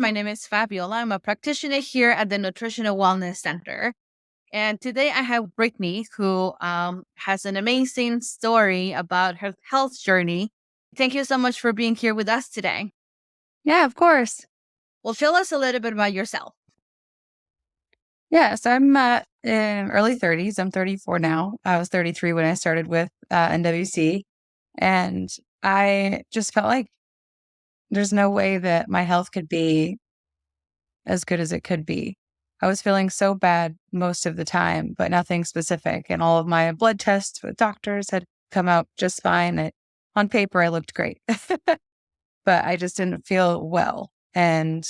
My name is Fabiola. I'm a practitioner here at the Nutritional Wellness Center. And today I have Brittany, who has an amazing story about her health journey. Thank you so much for being here with us today. Yeah, of course. Well, tell us a little bit about yourself. Yeah, so I'm in early 30s. I'm 34 now. I was 33 when I started with NWC. And I just felt like there's no way that my health could be as good as it could be. I was feeling so bad most of the time, but nothing specific. And all of my blood tests with doctors had come out just fine. On paper, I looked great, but I just didn't feel well. And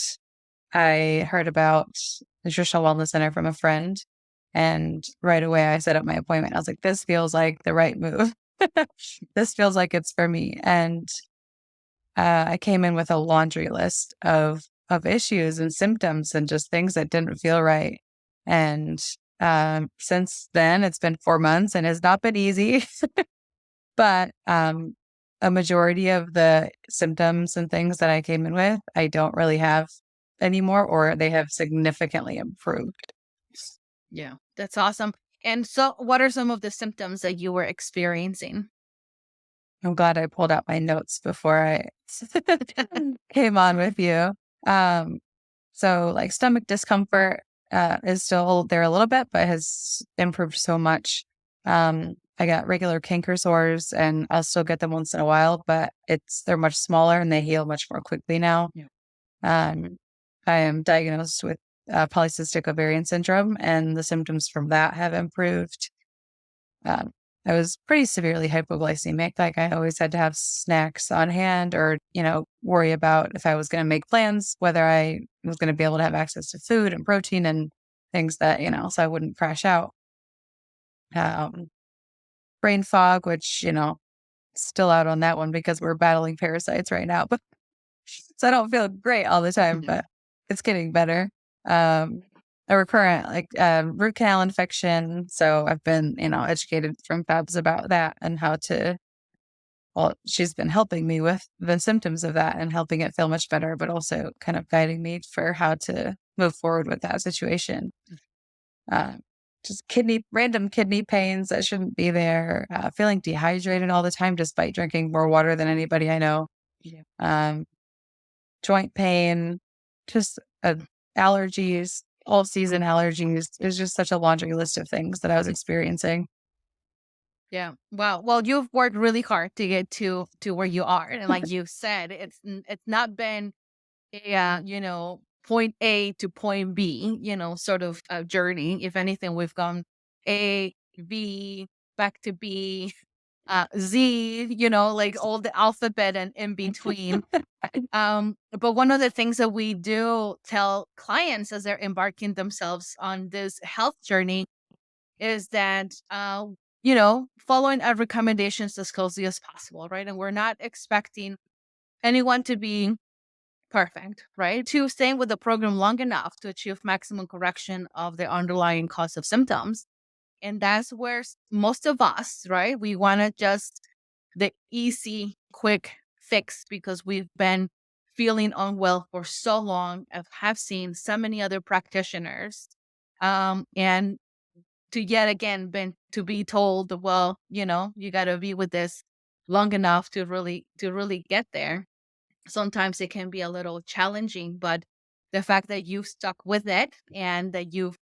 I heard about Nutritional Wellness Center from a friend. And right away, I set up my appointment. I was like, this feels like the right move. This feels like it's for me. And I came in with a laundry list of issues and symptoms and just things that didn't feel right. And since then, it's been 4 months and it's not been easy. But a majority of the symptoms and things that I came in with, I don't really have anymore, or they have significantly improved. Yeah, that's awesome. And so, what are some of the symptoms that you were experiencing? I'm glad I pulled out my notes before I came on with you. Um, so like stomach discomfort is still there a little bit, but has improved so much. I got regular canker sores and I'll still get them once in a while, but they're much smaller and they heal much more quickly now. Yeah. Um, I am diagnosed with polycystic ovarian syndrome, and the symptoms from that have improved. Um, I was pretty severely hypoglycemic. Like I always had to have snacks on hand or, worry about if I was going to make plans, whether I was going to be able to have access to food and protein and things that, so I wouldn't crash out. Um, Brain fog, which, still out on that one because we're battling parasites right now. But so I don't feel great all the time, but it's getting better. A recurrent root canal infection. So I've been, educated from Fabs about that and she's been helping me with the symptoms of that and helping it feel much better, but also kind of guiding me for how to move forward with that situation. Just random kidney pains that shouldn't be there, feeling dehydrated all the time, despite drinking more water than anybody I know. Yeah. Joint pain, just allergies, all season allergies. It's just such a laundry list of things that I was experiencing. Yeah. Wow. Well, you've worked really hard to get to where you are, and like you said, it's not been a point A to point B, sort of a journey. If anything, we've gone A, B, back to B, Z, like all the alphabet and in between. But one of the things that we do tell clients as they're embarking themselves on this health journey is that, following our recommendations as closely as possible, right? And we're not expecting anyone to be perfect, right? To stay with the program long enough to achieve maximum correction of the underlying cause of symptoms. And that's where most of us, right? We want to just the easy, quick fix because we've been feeling unwell for so long. I have seen so many other practitioners. And to yet again been to be told, well, you got to be with this long enough to really get there. Sometimes it can be a little challenging, but the fact that you've stuck with it and that you've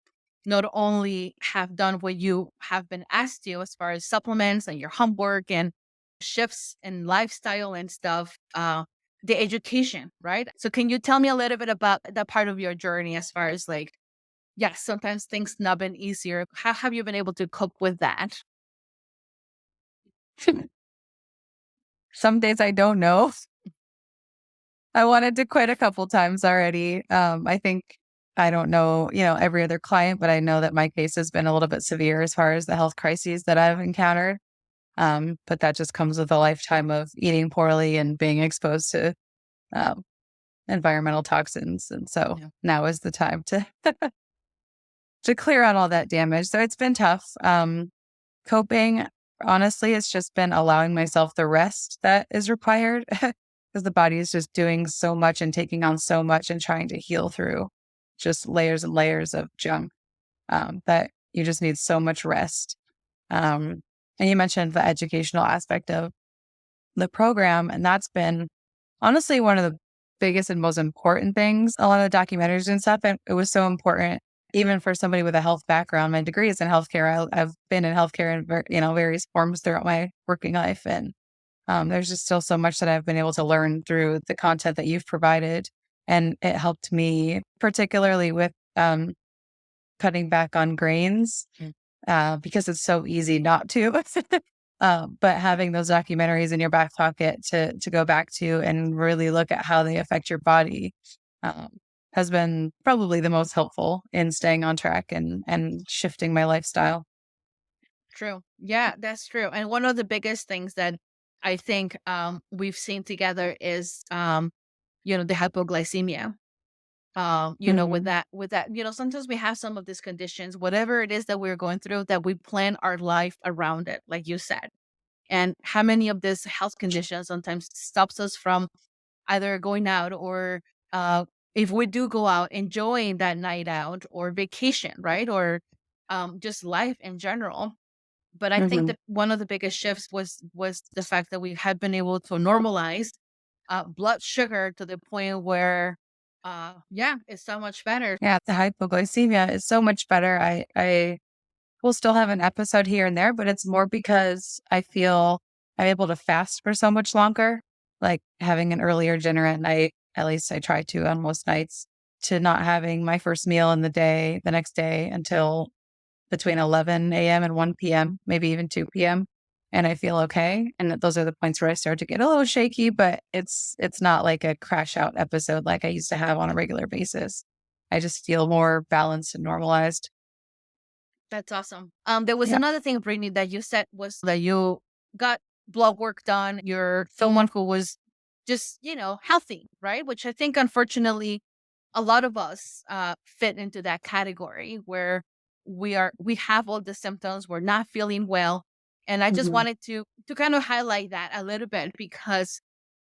not only have done what you have been asked to as far as supplements and your homework and shifts in lifestyle and stuff, the education, right? So can you tell me a little bit about that part of your journey as far as like, yes, sometimes things not been easier. How have you been able to cope with that? Some days I don't know. I wanted to quit a couple times already. I think I don't know, every other client, but I know that my case has been a little bit severe as far as the health crises that I've encountered. But that just comes with a lifetime of eating poorly and being exposed to um, environmental toxins. And so now is the time to to clear out all that damage. So it's been tough. Coping, honestly, it's just been allowing myself the rest that is required. because the body is just doing so much and taking on so much and trying to heal through just layers and layers of junk, that you just need so much rest. And you mentioned the educational aspect of the program, and that's been honestly one of the biggest and most important things. A lot of the documentaries and stuff, and it was so important even for somebody with a health background. My degree is in healthcare. I've been in healthcare in various forms throughout my working life, and there's just still so much that I've been able to learn through the content that you've provided, and it helped me particularly with cutting back on grains, because it's so easy not to. But having those documentaries in your back pocket to go back to and really look at how they affect your body, um, has been probably the most helpful in staying on track and shifting my lifestyle. True. Yeah, that's true. And one of the biggest things that I think we've seen together is the hypoglycemia. With Mhm. that, sometimes we have some of these conditions, whatever it is that we're going through, that we plan our life around it, like you said. And how many of these health conditions sometimes stops us from either going out or if we do go out, enjoying that night out or vacation, right? Or just life in general. But I think Mhm. that one of the biggest shifts was the fact that we had been able to normalize blood sugar to the point where, yeah, it's so much better. Yeah, the hypoglycemia is so much better. I will still have an episode here and there, but it's more because I feel I'm able to fast for so much longer, like having an earlier dinner at night. At least I try to on most nights, to not having my first meal in the next day until between 11 a.m. and 1 p.m., maybe even 2 p.m. And I feel okay. And those are the points where I start to get a little shaky, but it's not like a crash out episode like I used to have on a regular basis. I just feel more balanced and normalized. That's awesome. There was Yeah. another thing, Brittany, that you said was that you got blood work done. You're someone who was just, healthy, right? Which I think, unfortunately, a lot of us fit into that category where we have all the symptoms, we're not feeling well. And I just Mhm. wanted to kind of highlight that a little bit, because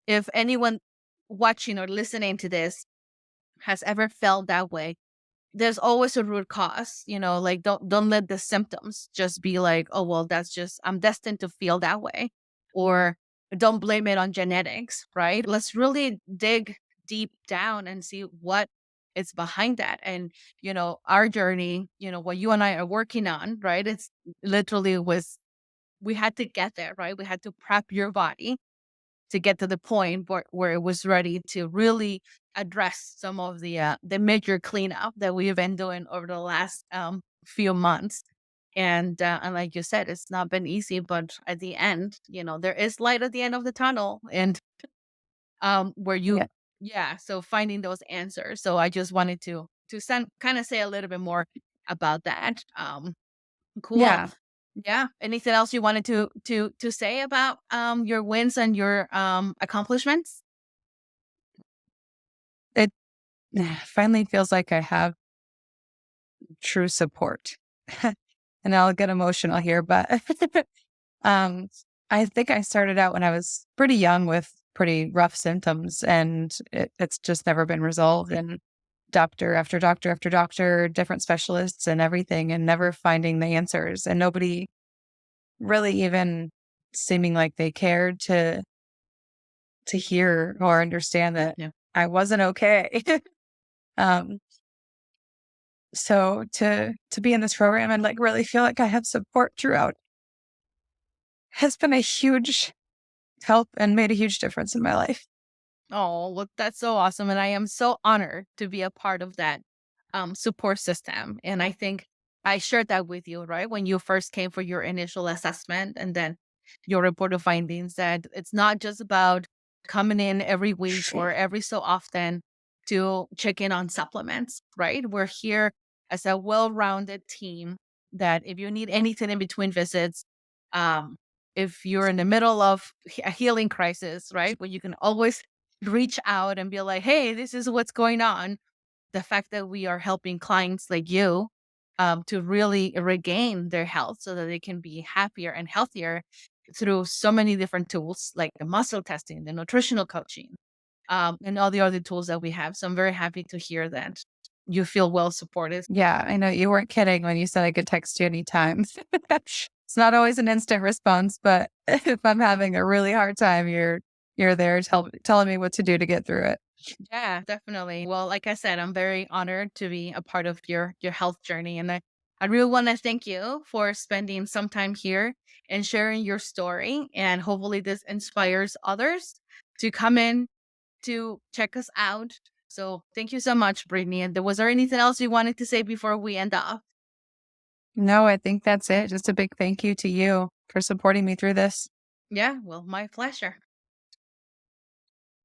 if anyone watching or listening to this has ever felt that way, there's always a root cause, like don't let the symptoms just be like, oh well, that's just, I'm destined to feel that way. Or don't blame it on genetics, right? Let's really dig deep down and see what is behind that. And our journey, what you and I are working on, right? It's literally was, we had to get there, right? We had to prep your body to get to the point where it was ready to really address some of the major cleanup that we've been doing over the last few months. And like you said, it's not been easy, but at the end, there is light at the end of the tunnel, and where you, Yeah. yeah. So finding those answers. So I just wanted to send kind of say a little bit more about that. Cool. Yeah. Yeah. Anything else you wanted to say about your wins and your accomplishments? It finally feels like I have true support. And I'll get emotional here, but um, I think I started out when I was pretty young with pretty rough symptoms, and it's just never been resolved. And doctor after doctor after doctor, different specialists and everything, and never finding the answers, and nobody really even seeming like they cared to hear or understand that Yeah. I wasn't okay. um, so to be in this program and like really feel like I have support throughout has been a huge help and made a huge difference in my life. Oh, well, that's so awesome. And I am so honored to be a part of that support system. And I think I shared that with you, right? When you first came for your initial assessment and then your report of findings, that it's not just about coming in every week or every so often to check in on supplements, right? We're here as a well rounded team that if you need anything in between visits, um, if you're in the middle of a healing crisis, right? Where you can always reach out and be like, hey, this is what's going on. The fact that we are helping clients like you to really regain their health so that they can be happier and healthier through so many different tools like the muscle testing, the nutritional coaching, and all the other tools that we have. So I'm very happy to hear that you feel well supported. Yeah, I know you weren't kidding when you said I could text you anytime. It's not always an instant response, but if I'm having a really hard time, you're there telling me what to do to get through it. Yeah, definitely. Well, like I said, I'm very honored to be a part of your health journey, and I really want to thank you for spending some time here and sharing your story. And hopefully, this inspires others to come in to check us out. So, thank you so much, Brittany. And was there anything else you wanted to say before we end off? No, I think that's it. Just a big thank you to you for supporting me through this. Yeah, well, my pleasure.